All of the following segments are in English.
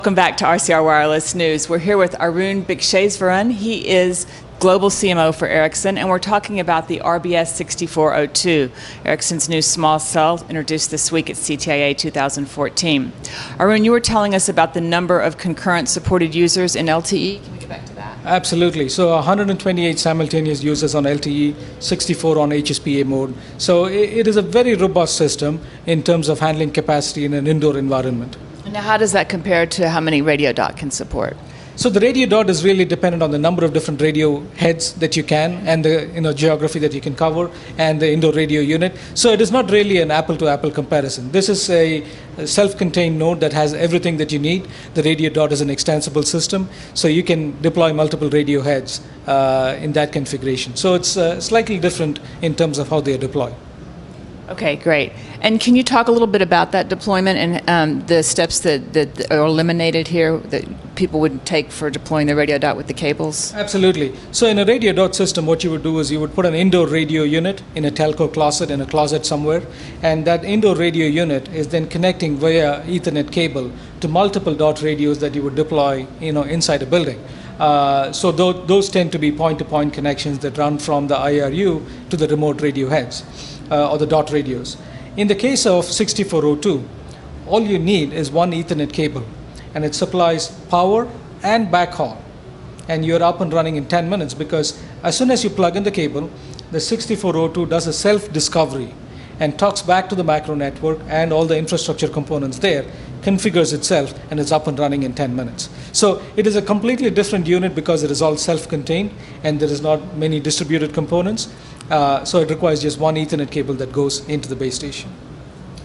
Welcome back to RCR Wireless News. We're here with Arun Bhikshesvaran. He is Global CMO for Ericsson, and we're talking about the RBS 6402, Ericsson's new small cell introduced this week at CTIA 2014. Arun, you were telling us about the number of concurrent supported users in LTE. Can we get back to that? Absolutely. So 128 simultaneous users on LTE, 64 on HSPA mode. So it is a very robust system in terms of handling capacity in an indoor environment. Now, how does that compare to how many radio dot can support? So the radio dot is really dependent on the number of different radio heads that you can, and the geography that you can cover, and the indoor radio unit. So it is not really an apple-to-apple comparison. This is a self-contained node that has everything that you need. The radio dot is an extensible system, so you can deploy multiple radio heads in that configuration. So it's slightly different in terms of how they are deployed. Okay, great. And can you talk a little bit about that deployment and the steps that are eliminated here that people would take for deploying the radio dot with the cables? Absolutely. So in a radio dot system, what you would do is you would put an indoor radio unit in a telco closet, in a closet somewhere, and that indoor radio unit is then connecting via Ethernet cable to multiple dot radios that you would deploy, inside a building. So those tend to be point-to-point connections that run from the IRU to the remote radio heads. Or the dot radios. In the case of 6402, all you need is one Ethernet cable, and it supplies power and backhaul, and you're up and running in 10 minutes, because as soon as you plug in the cable, the 6402 does a self-discovery and talks back to the macro network and all the infrastructure components there, configures itself, and it's up and running in 10 minutes. So it is a completely different unit because it is all self-contained and there is not many distributed components. So it requires just one Ethernet cable that goes into the base station.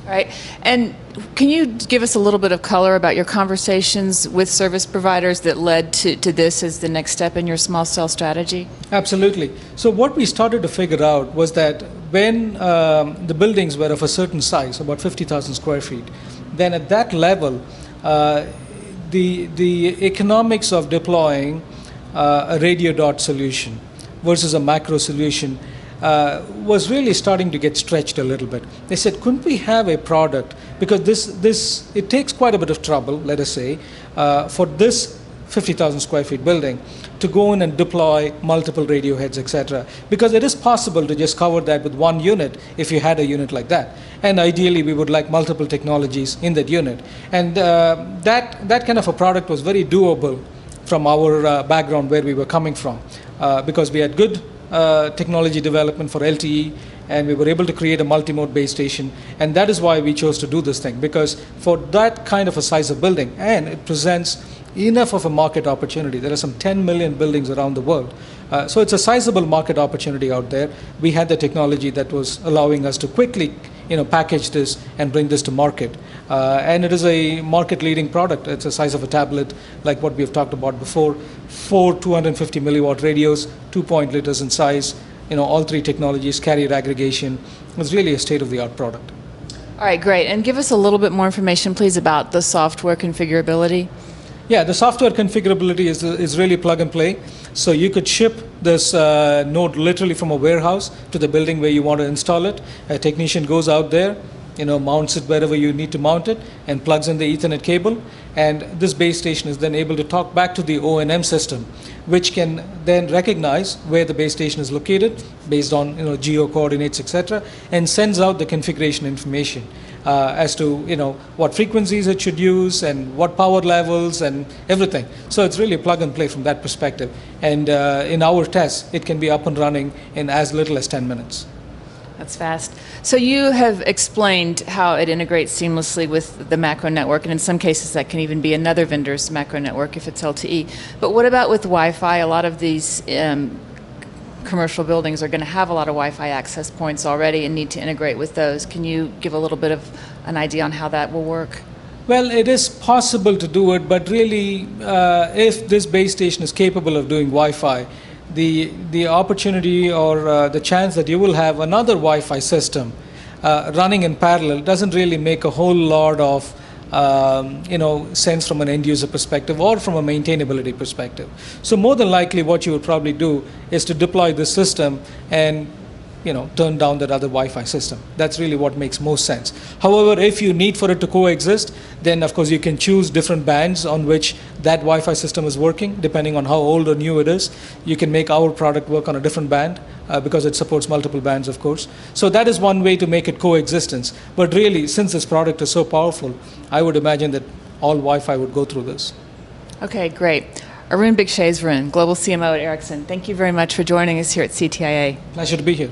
All right. And can you give us a little bit of color about your conversations with service providers that led to this as the next step in your small cell strategy? Absolutely. So what we started to figure out was that when the buildings were of a certain size, about 50,000 square feet, then at that level, the economics of deploying a radio dot solution versus a macro solution was really starting to get stretched a little bit. They said, couldn't we have a product, because it takes quite a bit of trouble, let us say, for this 50,000 square feet building to go in and deploy multiple radio heads, etc. Because it is possible to just cover that with one unit if you had a unit like that. And ideally, we would like multiple technologies in that unit. And that kind of a product was very doable from our background where we were coming from, because we had good technology development for LTE, and we were able to create a multi-mode base station, and that is why we chose to do this thing, because for that kind of a size of building, and it presents enough of a market opportunity. There are some 10 million buildings around the world, so it's a sizable market opportunity out there. We had the technology that was allowing us to quickly package this and bring this to market, and it is a market-leading product. It's the size of a tablet, like what we've talked about before. 4 250 milliwatt radios, 2 liters in size. All three technologies, carrier aggregation. It's really a state-of-the-art product. All right, great. And give us a little bit more information, please, about the software configurability. Yeah, the software configurability is really plug and play. So you could ship this node literally from a warehouse to the building where you want to install it. A technician goes out there, mounts it wherever you need to mount it, and plugs in the Ethernet cable. And this base station is then able to talk back to the O&M system, which can then recognize where the base station is located based on geo coordinates, etc., and sends out the configuration information as to what frequencies it should use and what power levels and everything. So it's really plug and play from that perspective. And in our tests, it can be up and running in as little as 10 minutes. That's fast. So you have explained how it integrates seamlessly with the macro network, and in some cases that can even be another vendor's macro network if it's LTE. But what about with Wi-Fi? A lot of these commercial buildings are going to have a lot of Wi-Fi access points already and need to integrate with those. Can you give a little bit of an idea on how that will work? Well, it is possible to do it, but really, if this base station is capable of doing Wi-Fi, the opportunity or the chance that you will have another Wi-Fi system running in parallel doesn't really make a whole lot of sense from an end user perspective or from a maintainability perspective. So more than likely what you would probably do is to deploy this system and turn down that other Wi-Fi system. That's really what makes most sense. However, if you need for it to coexist, then of course you can choose different bands on which that Wi-Fi system is working, depending on how old or new it is. You can make our product work on a different band because it supports multiple bands, of course. So that is one way to make it coexistence. But really, since this product is so powerful, I would imagine that all Wi-Fi would go through this. Okay, great. Arun Bhikshesvaran, Global CMO at Ericsson, thank you very much for joining us here at CTIA. Pleasure to be here.